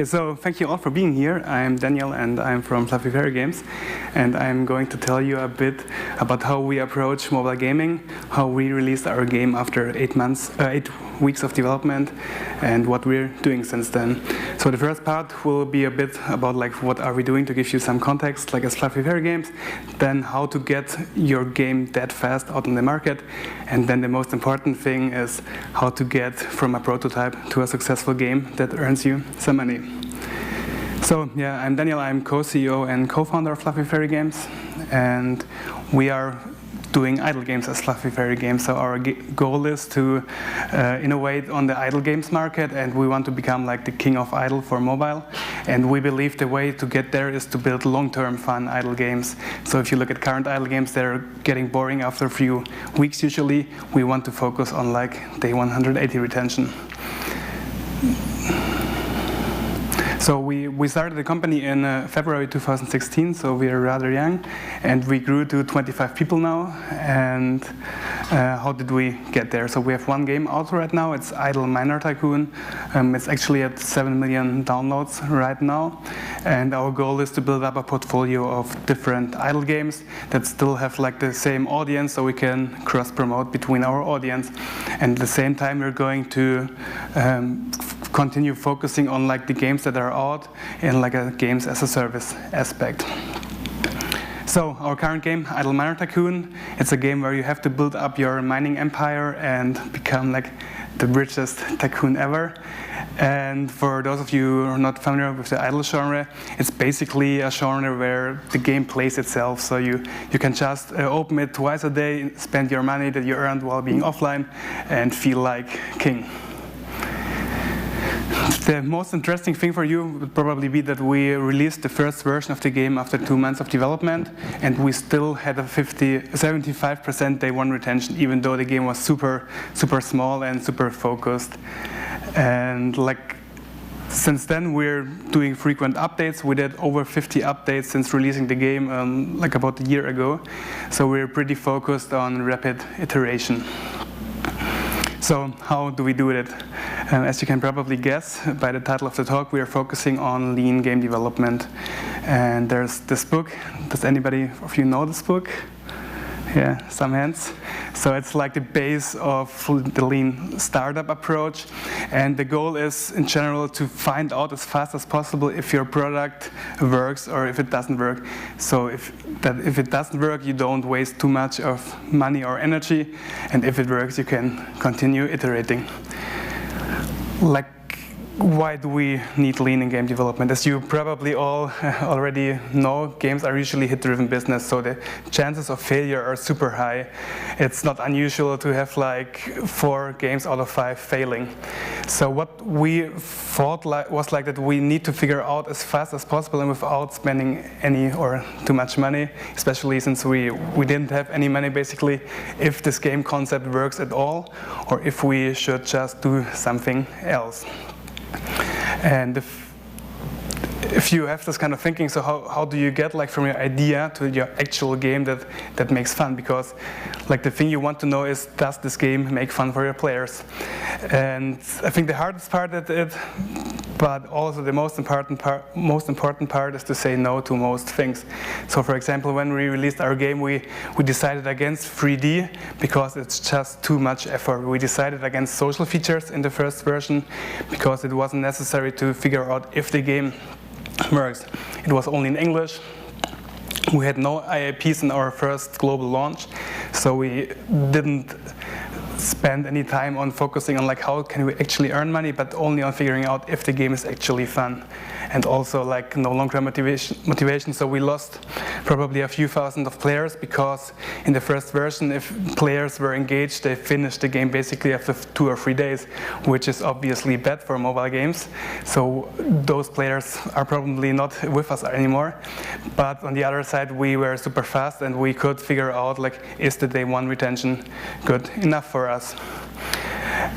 Okay, so thank you all for being here. I'm Daniel and I'm from Fluffy Fairy Games, and I'm going to tell you a bit about how we approach mobile gaming, how we released our game after 8 weeks of development, and what we're doing since then. So the first part will be a bit about what are we doing to give you some context, as Fluffy Fairy Games, then how to get your game that fast out in the market, and then the most important thing is how to get from a prototype to a successful game that earns you some money. So yeah, I'm Daniel, I'm co-CEO and co-founder of Fluffy Fairy Games, and we are doing idle games as Fluffy Fairy Games. So our goal is to innovate on the idle games market, and we want to become the king of idle for mobile. And we believe the way to get there is to build long-term fun idle games. So if you look at current idle games, they're getting boring after a few weeks usually. We want to focus on day 180 retention. So we started the company in February 2016, so we are rather young, and we grew to 25 people now. And how did we get there? So we have one game out right now. It's Idle Miner Tycoon. It's actually at 7 million downloads right now, and our goal is to build up a portfolio of different idle games that still have the same audience, so we can cross-promote between our audience. And at the same time, we're going to continue focusing on the games that are out in a games as a service aspect. So our current game, Idle Miner Tycoon, it's a game where you have to build up your mining empire and become the richest tycoon ever. And for those of you who are not familiar with the idle genre, it's basically a genre where the game plays itself. So you can just open it twice a day, spend your money that you earned while being offline, and feel like king. The most interesting thing for you would probably be that we released the first version of the game after 2 months of development, and we still had a 75% day one retention, even though the game was super small and super focused. And since then we're doing frequent updates. We did over 50 updates since releasing the game about a year ago. So we're pretty focused on rapid iteration. So how do we do it? As you can probably guess by the title of the talk, we are focusing on lean game development. And there's this book. Does anybody of you know this book? Yeah, some hands. So it's the base of the lean startup approach. And the goal is, in general, to find out as fast as possible if your product works or if it doesn't work. So if it doesn't work, you don't waste too much of money or energy. And if it works, you can continue iterating. Why do we need lean in game development? As you probably all already know, games are usually hit-driven business, so the chances of failure are super high. It's not unusual to have 4 games out of 5 failing. So what we thought was that we need to figure out as fast as possible and without spending any or too much money, especially since we didn't have any money basically, if this game concept works at all, or if we should just do something else. And if you have this kind of thinking, so how do you get from your idea to your actual game that makes fun? Because the thing you want to know is, does this game make fun for your players? And I think the hardest part at it, but also the most important part is to say no to most things. So for example, when we released our game, we decided against 3D because it's just too much effort. We decided against social features in the first version because it wasn't necessary to figure out if the game works. It was only in English. We had no IAPs in our first global launch, so we didn't spend any time on focusing on how can we actually earn money, but only on figuring out if the game is actually fun. And also no long-term motivation, so we lost probably a few thousand of players because in the first version, if players were engaged, they finished the game basically after 2 or 3 days, which is obviously bad for mobile games. So those players are probably not with us anymore. But on the other side, we were super fast and we could figure out is the day one retention good enough for us?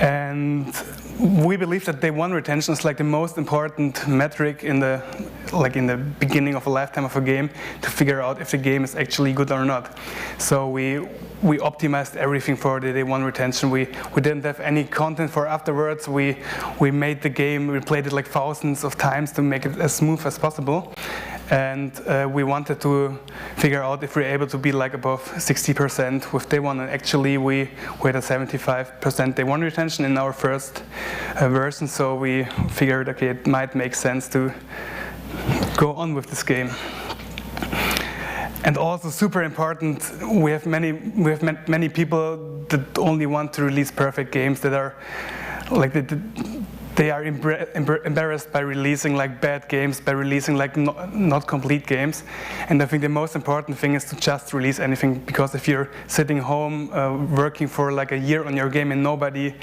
And we believe that day one retention is like the most important metric in the beginning of a lifetime of a game to figure out if the game is actually good or not. So we optimized everything for the day one retention. We didn't have any content for afterwards. We made the game, we played it like thousands of times to make it as smooth as possible. And we wanted to figure out if we're able to be like above 60% with day one. And actually we had a 75% day one retention in our first version. So we figured, okay, it might make sense to go on with this game. And also super important, we have many people that only want to release perfect games that are like they are embarrassed by releasing like bad games, by releasing like not complete games. And I think the most important thing is to just release anything, because if you're sitting home working for like a year on your game and nobody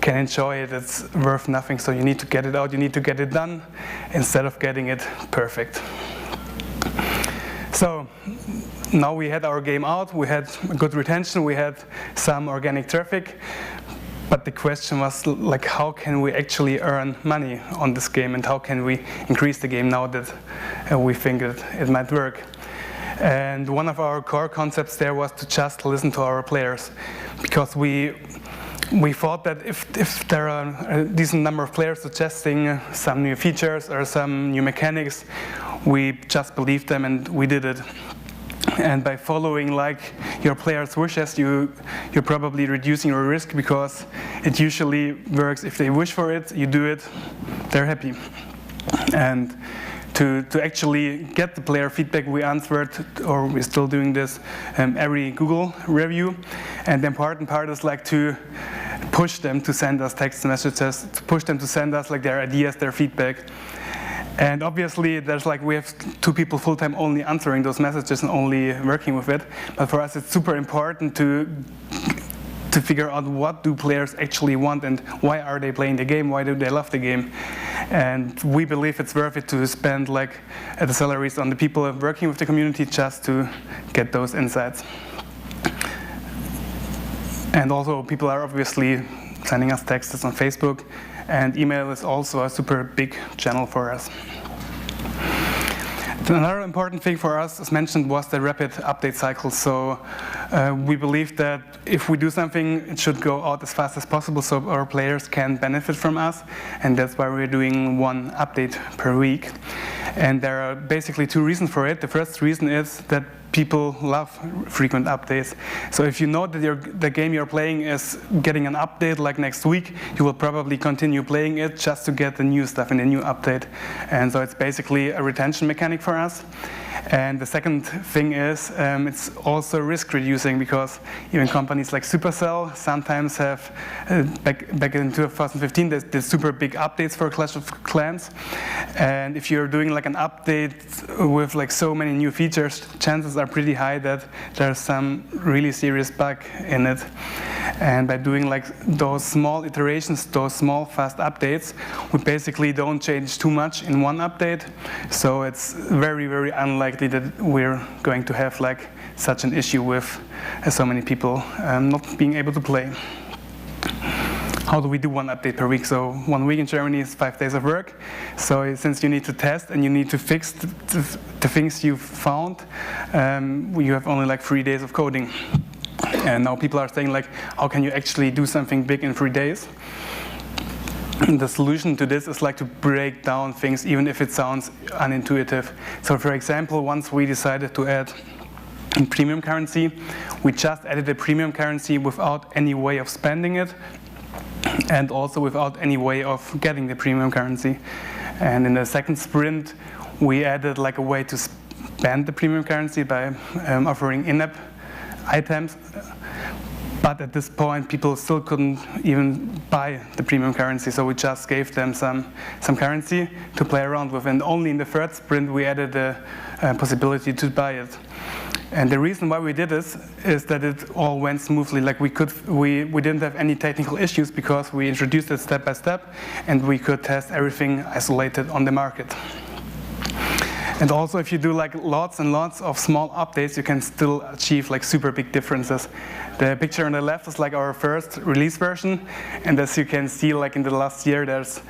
can enjoy it, it's worth nothing. So you need to get it out, you need to get it done instead of getting it perfect. So now we had our game out, we had good retention, we had some organic traffic. But the question was, like, how can we actually earn money on this game, and how can we increase the game now that we think that it might work? And one of our core concepts there was to just listen to our players, because we thought that if there are a decent number of players suggesting some new features or some new mechanics, we just believed them and we did it. And by following like your players' wishes, you're probably reducing your risk, because it usually works if they wish for it, you do it, they're happy. And to actually get the player feedback, we answered, or we're still doing this, every Google review. And the important part is like to push them to send us text messages, to push them to send us like their ideas, their feedback. And obviously, there's like, we have 2 people full-time only answering those messages and only working with it. But for us, it's super important to figure out what do players actually want and why are they playing the game, why do they love the game. And we believe it's worth it to spend like the salaries on the people working with the community just to get those insights. And also, people are obviously sending us texts on Facebook. And email is also a super big channel for us. Another important thing for us, as mentioned, was the rapid update cycle. So we believe that if we do something, it should go out as fast as possible so our players can benefit from us. And that's why we're doing 1 update per week. And there are basically 2 reasons for it. The first reason is that people love frequent updates. So if you know that the game you're playing is getting an update like next week, you will probably continue playing it just to get the new stuff in the new update. And so it's basically a retention mechanic for us. And the second thing is it's also risk reducing, because even companies like Supercell sometimes have, back in 2015, there's super big updates for Clash of Clans. And if you're doing like an update with like so many new features, chances are pretty high that there's some really serious bug in it. And by doing like those small iterations, those small fast updates, we basically don't change too much in one update. So it's very, very unlikely that we're going to have like such an issue with so many people not being able to play. How do we do 1 update per week? So 1 week in Germany is 5 days of work. So since you need to test and you need to fix the things you've found, you have only like 3 days of coding. And now people are saying like, how can you actually do something big in 3 days? And the solution to this is like to break down things, even if it sounds unintuitive. So for example, once we decided to add a premium currency, we just added a premium currency without any way of spending it, and also without any way of getting the premium currency. And in the second sprint, we added like a way to spend the premium currency by offering in-app items. But at this point, people still couldn't even buy the premium currency, so we just gave them some currency to play around with. And only in the third sprint, we added the possibility to buy it. And the reason why we did this is that it all went smoothly. Like we didn't have any technical issues because we introduced it step by step, and we could test everything isolated on the market. And also, if you do like lots and lots of small updates, you can still achieve like super big differences. The picture on the left is like our first release version, and as you can see, like in the last year, there's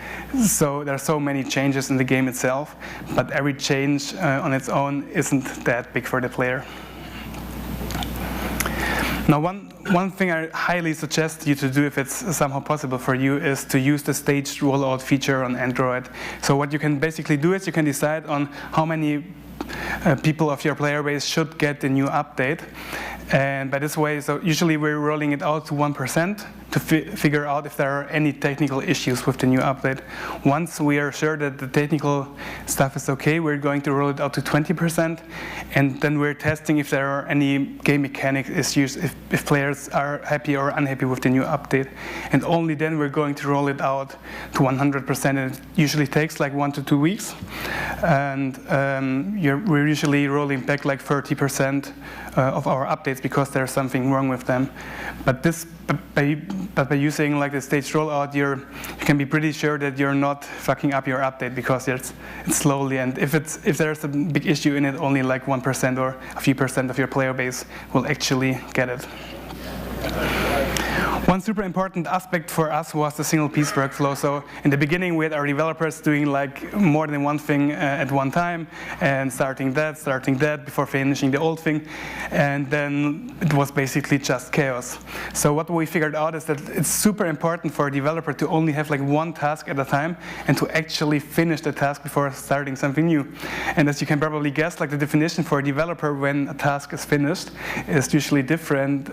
so many changes in the game itself, but every change on its own isn't that big for the player. Now, one thing I highly suggest you to do, if it's somehow possible for you, is to use the staged rollout feature on Android. So what you can basically do is you can decide on how many people of your player base should get the new update. And by this way, so usually we're rolling it out to 1% to figure out if there are any technical issues with the new update. Once we are sure that the technical stuff is okay, we're going to roll it out to 20%, and then we're testing if there are any game mechanic issues, if players are happy or unhappy with the new update. And only then we're going to roll it out to 100%, and it usually takes like 1 to 2 weeks. And we're usually rolling back like 30% of our updates because there's something wrong with them. But by using like the staged rollout, you can be pretty sure that you're not fucking up your update because it's slowly, and if there's a big issue in it, only like 1% or a few percent of your player base will actually get it. One super important aspect for us was the single piece workflow. So in the beginning, we had our developers doing like more than one thing at one time, and starting that before finishing the old thing, and then it was basically just chaos. So what we figured out is that it's super important for a developer to only have like one task at a time and to actually finish the task before starting something new. And as you can probably guess, like the definition for a developer when a task is finished is usually different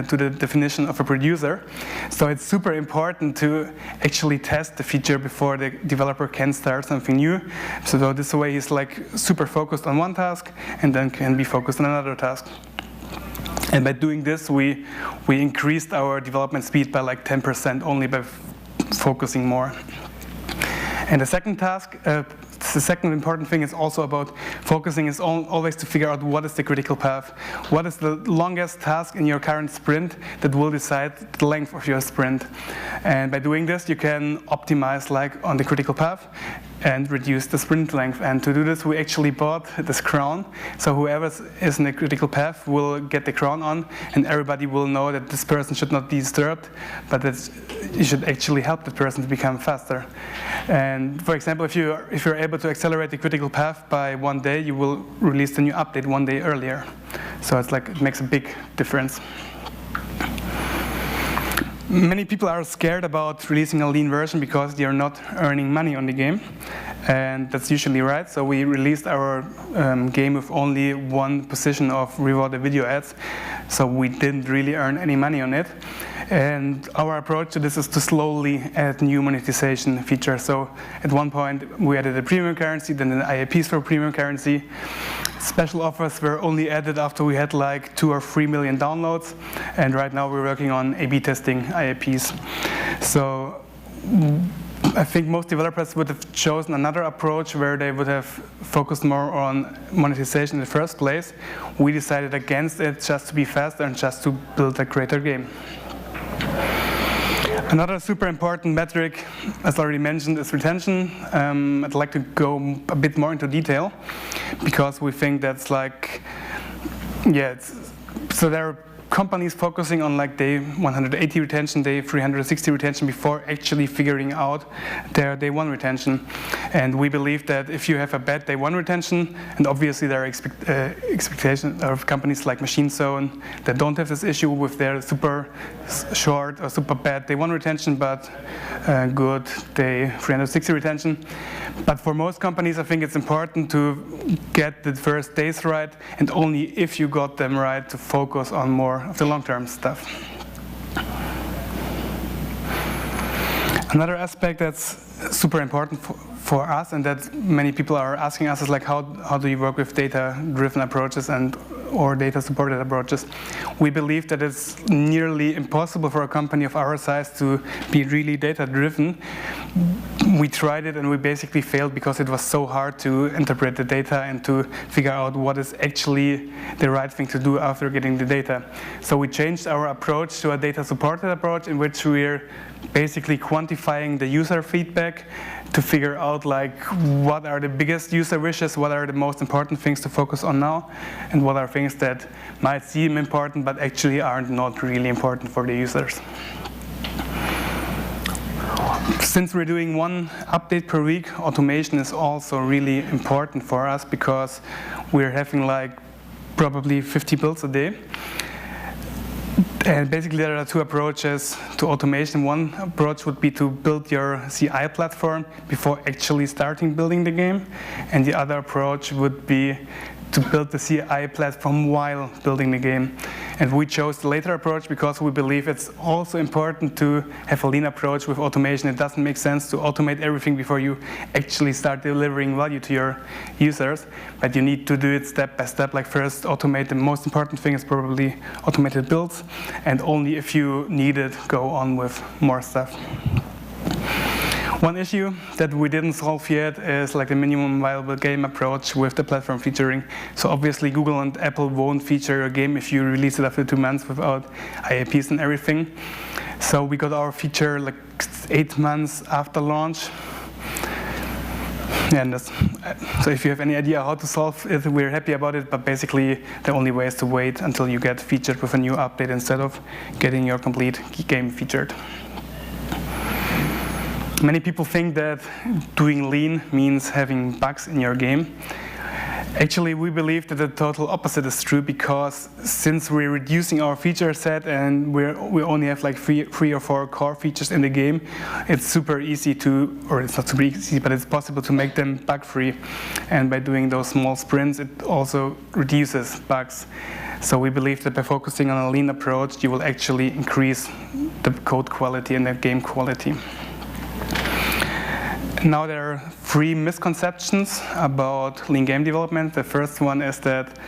to the definition of a producer. So it's super important to actually test the feature before the developer can start something new. So this way he's like super focused on one task and then can be focused on another task. And by doing this, we increased our development speed by like 10% only by focusing more. And the second task, the second important thing is also about focusing is always to figure out what is the critical path. What is the longest task in your current sprint that will decide the length of your sprint. And by doing this, you can optimize like on the critical path and reduce the sprint length. And to do this, we actually bought this crown. So whoever is in the critical path will get the crown on, and everybody will know that this person should not be disturbed, but that you should actually help the person to become faster. And for example, if you're able to accelerate the critical path by 1 day, you will release the new update 1 day earlier. So it's like it makes a big difference. Many people are scared about releasing a lean version because they are not earning money on the game, and that's usually right. So we released our game with only one position of rewarded video ads, so we didn't really earn any money on it. And our approach to this is to slowly add new monetization features. So at one point we added a premium currency, then the IAPs for premium currency. Special offers were only added after we had like 2 or 3 million downloads, and right now we're working on A/B testing IAPs. So I think most developers would have chosen another approach where they would have focused more on monetization in the first place. We decided against it just to be faster and just to build a greater game. Another super important metric, as already mentioned, is retention. I'd like to go a bit more into detail because we think that's like, so there are companies focusing on like day 180 retention, day 360 retention before actually figuring out their day 1 retention. And we believe that if you have a bad day 1 retention, and obviously there are expectations of companies like Machine Zone that don't have this issue with their super short or super bad day 1 retention, but good day 360 retention. But for most companies, I think it's important to get the first days right, and only if you got them right to focus on more of the long-term stuff. Another aspect that's super important for us and that many people are asking us is like how do you work with data-driven approaches or data-supported approaches. We believe that it's nearly impossible for a company of our size to be really data-driven. We tried it and we basically failed because it was so hard to interpret the data and to figure out what is actually the right thing to do after getting the data. So we changed our approach to a data-supported approach in which we're basically quantifying the user feedback to figure out out like what are the biggest user wishes, what are the most important things to focus on now, and what are things that might seem important but actually aren't not really important for the users. Since we're doing one update per week, automation is also really important for us because we're having like probably 50 builds a day. And basically there are two approaches to automation. One approach would be to build your CI platform before actually starting building the game. And the other approach would be to build the CI platform while building the game. And we chose the later approach because we believe it's also important to have a lean approach with automation. It doesn't make sense to automate everything before you actually start delivering value to your users, but you need to do it step by step. Like first automate the most important thing is probably automated builds, and only if you need it, go on with more stuff. One issue that we didn't solve yet is like the minimum viable game approach with the platform featuring. So obviously Google and Apple won't feature a game if you release it after 2 months without IAPs and everything. So we got our feature like 8 months after launch. And so if you have any idea how to solve it, we're happy about it, but basically the only way is to wait until you get featured with a new update instead of getting your complete game featured. Many people think that doing lean means having bugs in your game. Actually, we believe that the total opposite is true, because since we're reducing our feature set and we only have like three or four core features in the game, it's super easy to, or it's not super easy, but it's possible to make them bug-free. And by doing those small sprints, it also reduces bugs. So we believe that by focusing on a lean approach, you will actually increase the code quality and the game quality. Now there are 3 misconceptions about lean game development. The first one is that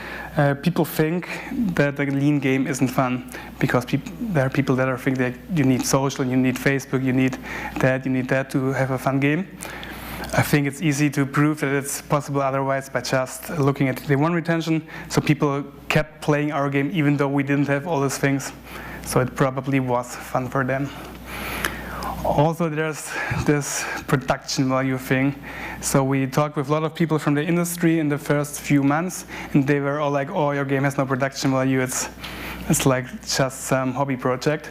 people think that a lean game isn't fun, because there are people that think that you need social, you need Facebook, you need that to have a fun game. I think it's easy to prove that it's possible otherwise by just looking at the one retention. So people kept playing our game even though we didn't have all these things. So it probably was fun for them. Also, there's this production value thing. So we talked with a lot of people from the industry in the first few months, and they were all like, oh, your game has no production value, it's like just some hobby project.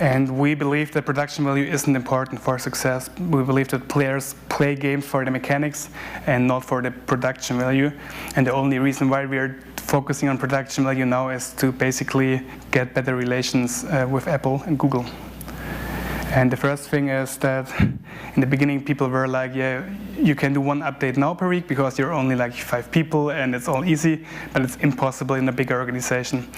And we believe that production value isn't important for success. We believe that players play games for the mechanics and not for the production value. And the only reason why we are focusing on production value now is to basically get better relations with Apple and Google. And the first thing is that in the beginning people were like, yeah, you can do 1 update now per week because you're only like 5 people and it's all easy, but it's impossible in a bigger organization.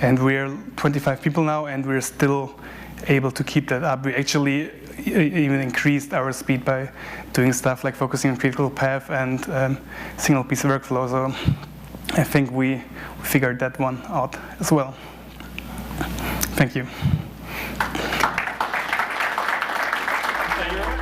And we're 25 people now and we're still able to keep that up. We actually even increased our speed by doing stuff like focusing on critical path and single piece workflow. So I think we figured that one out as well. Thank you. Thank you very much.